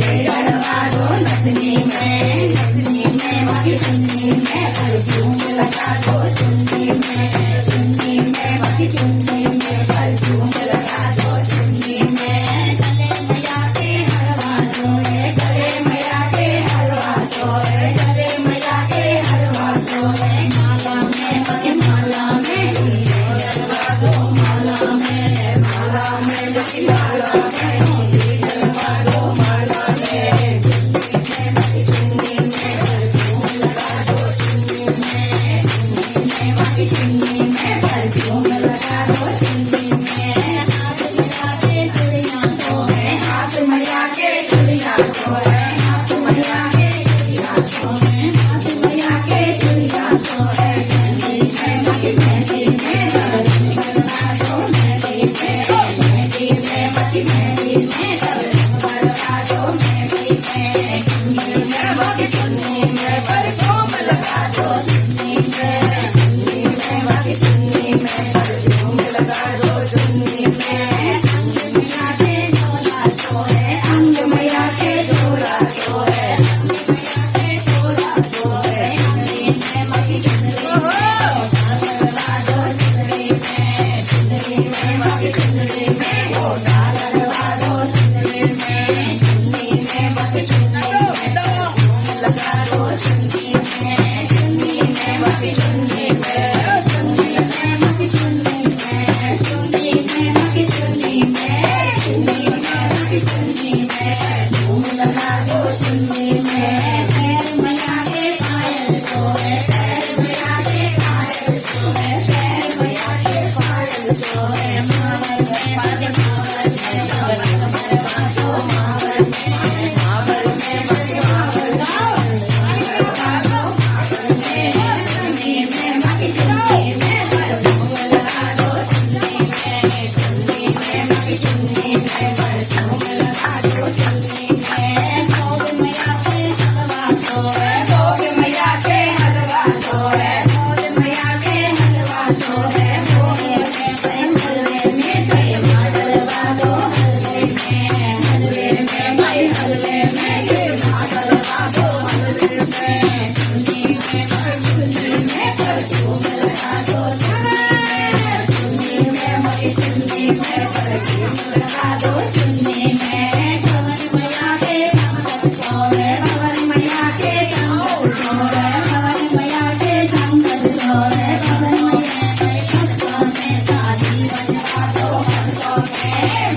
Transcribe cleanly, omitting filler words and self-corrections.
रे गढ़वा दो नथनी में बाकी चुन्नी में परफ्यूम लगा दो चुन्नी में बाकी चुन्नी में परफ्यूम लगा दो चुन्नी में गले मैया के हलवा सोए गले मैया के हलवा सोए गले मैया के हलवा सोए माला में बाकी माला में लगा दो माला में बाकी माला में लगा दो माला में चुन्नी में परफ्यूम लगा दो चुन्नी में परफ्यूम लगा दो चुन्नी में हाथ मैया के चूड़ियां सोए हाथ मैया के चूड़ियां सोए हाथ मैया के चूड़ियां सोए मेहंदी में लगा दो मेहंदी में बाकी मेहंदी में लगा दो मेहंदी में बाकी चुन्नी में परफ्यूम लगा दो चुन्नी में बाकी चुन्नी में परफ्यूम लगा दो चुन्नी में अंग मैया के डोरा सोए बाकी चुनरी लगा दो चुनरी में बाकी चुनरी में गोटा लगा दो चुनरी में बाकी चुनरी में लगा दो चुनरी में बाकी चुनरी में बाकी चुनरी में बाकी चुनरी में झूम लगा दो चुन्नी में पैर मैया के पायल सोए पैर मैया के पायल सोए पैर मैया के पायल सोए मावर में बाजे मावर में गाओ मावर में बाकी चुन्नी में परफ्यूम लगा दो चुन्नी में बाकी चुन्नी में परफ्यूम लगा दो चुन्नी में भोग मैया के हलवा सोए भोग मैया के हलवा सोए भोग मैया के हलवा सोए भोग हलवे में डलवा दो हलवे में भाई हलवे में डलवा दो हलवे में चुन्नी में परफ्यूम लगा दो चुन्नी में बाकी चुन्नी में परफ्यूम लगा दो चुन्नी में कवर मैया के संगत सोए कवर मैया के संगत सोए कवर मैया के संगत सोए कवर मैया के संगत में शादी बजा दो हंसों में